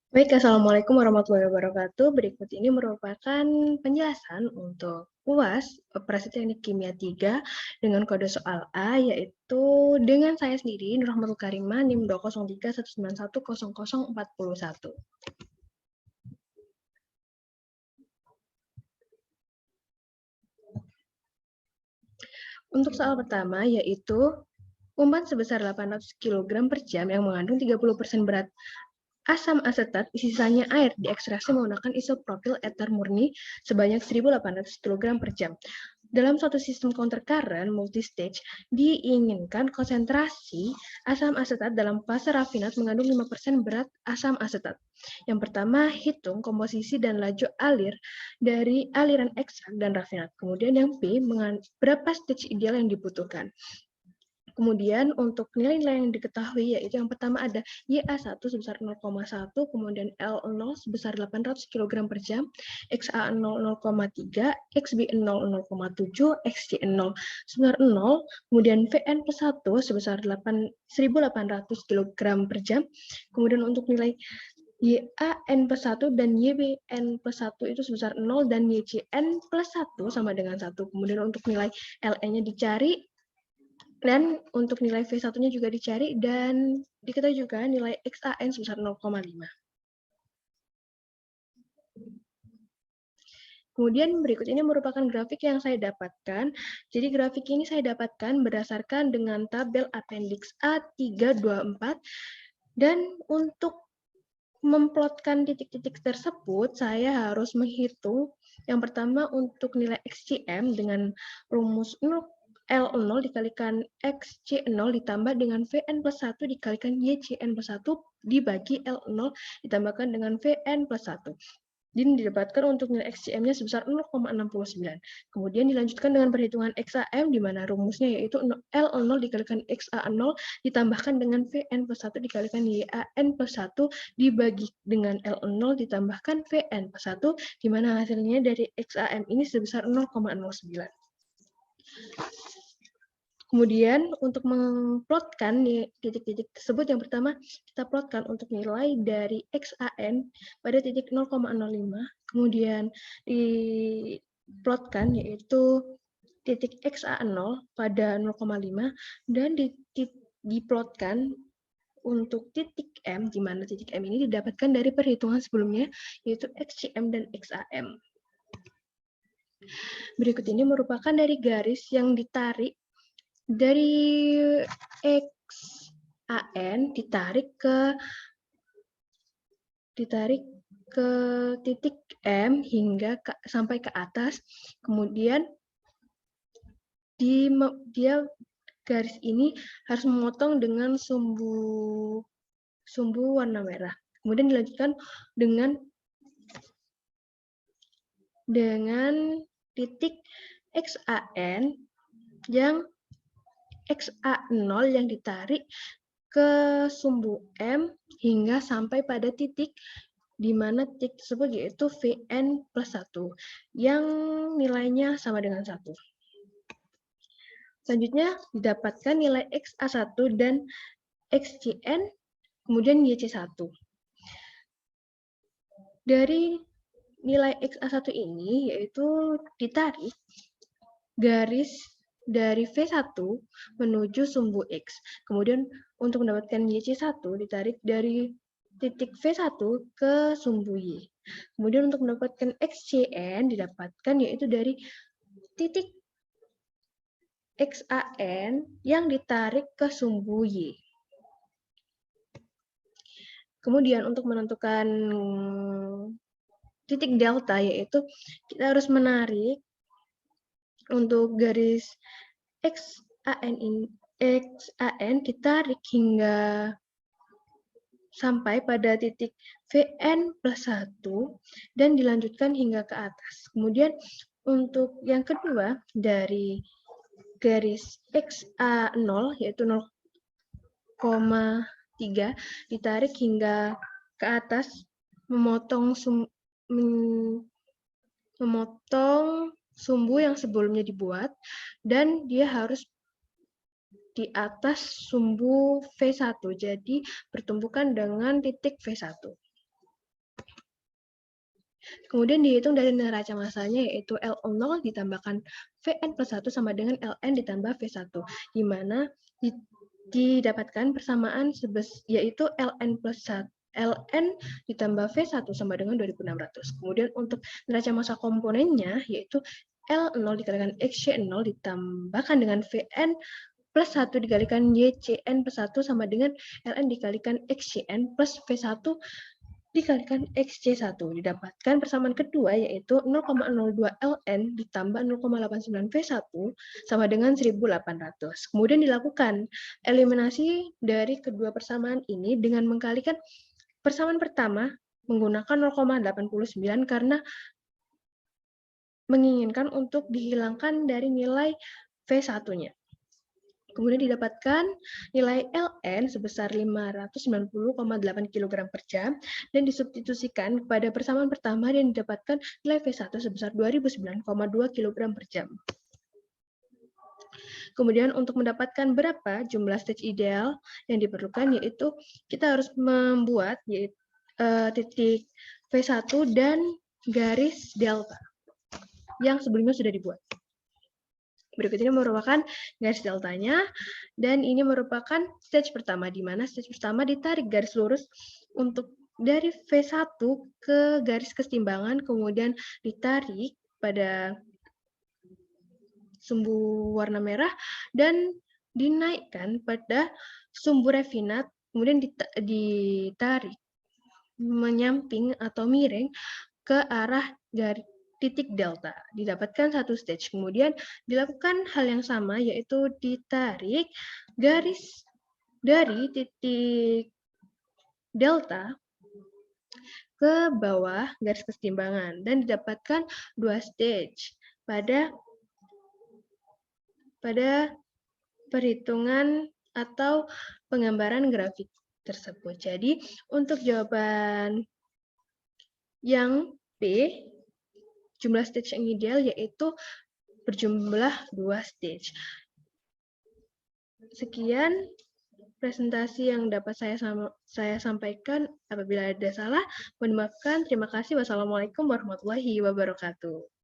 Baik, Assalamualaikum warahmatullahi wabarakatuh. Berikut ini merupakan penjelasan untuk UAS Operasi Teknik Kimia 3 dengan kode soal A, yaitu dengan saya sendiri, Nurrahmatul Karimah, NIM 20319100041. Untuk soal pertama, yaitu umpan sebesar 800 kg per jam yang mengandung 30% berat asam asetat, sisanya air diekstraksi menggunakan isopropil eter murni sebanyak 1.800 kg per jam. Dalam suatu sistem counter current multistage, diinginkan konsentrasi asam asetat dalam fase rafinat mengandung 5% berat asam asetat. Yang pertama, hitung komposisi dan laju alir dari aliran ekstrak dan rafinat. Kemudian yang B, berapa stage ideal yang dibutuhkan. Kemudian untuk nilai-nilai yang diketahui, yaitu yang pertama ada YA1 sebesar 0,1, kemudian L0 sebesar 800 kg per jam, XA0 0,3, XB0 0,7, XC0 sebesar 0, kemudian VN plus 1 sebesar 1.800 kg per jam, kemudian untuk nilai YAN plus 1 dan YBN plus 1 itu sebesar 0 dan YCN plus 1 sama dengan 1. Kemudian untuk nilai LN-nya dicari, dan untuk nilai V1-nya juga dicari, dan diketahui juga nilai XAN sebesar 0,5. Kemudian berikut ini merupakan grafik yang saya dapatkan. Jadi grafik ini saya dapatkan berdasarkan dengan tabel Appendix A324. Dan untuk memplotkan titik-titik tersebut, saya harus menghitung yang pertama untuk nilai XCM dengan rumus L0 dikalikan XC0 ditambah dengan VN plus 1 dikalikan YCN plus 1 dibagi L0 ditambahkan dengan VN plus 1. Dan didapatkan untuk nilai XCM-nya sebesar 0,69. Kemudian dilanjutkan dengan perhitungan XAM, di mana rumusnya yaitu L0 dikalikan XA0 ditambahkan dengan VN plus 1 dikalikan YAN plus 1 dibagi dengan L0 ditambahkan VN plus 1, di mana hasilnya dari XAM ini sebesar 0,09. Kemudian untuk memplotkan titik-titik tersebut, yang pertama kita plotkan untuk nilai dari XAN pada titik 0,05, kemudian diplotkan yaitu titik XA0 pada 0,5, dan diplotkan untuk titik M, di mana titik M ini didapatkan dari perhitungan sebelumnya, yaitu XCM dan XAM. Berikut ini merupakan dari garis yang ditarik dari XAN ditarik ke titik M hingga sampai ke atas. Kemudian dia garis ini harus memotong dengan sumbu warna merah. Kemudian dilanjutkan dengan titik XAN yang XA0 yang ditarik ke sumbu M hingga sampai pada titik di mana titik tersebut yaitu VN plus 1 yang nilainya sama dengan 1. Selanjutnya didapatkan nilai XA1 dan XCN, kemudian YC1. Dari nilai XA1 ini yaitu ditarik garis dari V1 menuju sumbu X. Kemudian untuk mendapatkan YC1 ditarik dari titik V1 ke sumbu Y. Kemudian untuk mendapatkan XCN didapatkan yaitu dari titik XAN yang ditarik ke sumbu Y. Kemudian untuk menentukan titik delta, yaitu kita harus menarik untuk garis XAN ditarik hingga sampai pada titik VN plus 1 dan dilanjutkan hingga ke atas. Kemudian untuk yang kedua dari garis XA0 yaitu 0,3 ditarik hingga ke atas, memotong sumbu yang sebelumnya dibuat, dan dia harus di atas sumbu V1, jadi bertumbukan dengan titik V1. Kemudian dihitung dari neraca massanya yaitu L0 ditambahkan Vn plus 1 sama dengan Ln ditambah V1, di mana didapatkan persamaan yaitu Ln plus 1 Ln ditambah V1 sama dengan 2600. Kemudian untuk neraca massa komponennya yaitu L0 dikalikan XC0 ditambahkan dengan Vn plus 1 dikalikan YCN plus 1 sama dengan Ln dikalikan XCN plus V1 dikalikan XC1. Didapatkan persamaan kedua yaitu 0,02 Ln ditambah 0,89 V1 sama dengan 1800. Kemudian dilakukan eliminasi dari kedua persamaan ini dengan mengkalikan persamaan pertama menggunakan 0,89 karena menginginkan untuk dihilangkan dari nilai V1-nya. Kemudian didapatkan nilai Ln sebesar 590,8 kg per jam dan disubstitusikan kepada persamaan pertama dan didapatkan nilai V1 sebesar 2009,2 kg per jam. Kemudian untuk mendapatkan berapa jumlah stage ideal yang diperlukan yaitu kita harus membuat titik V1 dan garis delta yang sebelumnya sudah dibuat. Berikut ini merupakan garis deltanya, dan ini merupakan stage pertama, di mana stage pertama ditarik garis lurus untuk dari V1 ke garis kesetimbangan, kemudian ditarik pada sumbu warna merah, dan dinaikkan pada sumbu refinat, kemudian ditarik menyamping atau miring ke arah garis titik delta, didapatkan satu stage. Kemudian dilakukan hal yang sama, yaitu ditarik garis dari titik delta ke bawah garis kesetimbangan dan didapatkan dua stage pada perhitungan atau penggambaran grafik tersebut. Jadi untuk jawaban yang B, jumlah stage yang ideal yaitu berjumlah 2 stage. Sekian presentasi yang dapat saya sampaikan. Apabila ada salah, mohon dimaafkan. Terima kasih. Wassalamualaikum warahmatullahi wabarakatuh.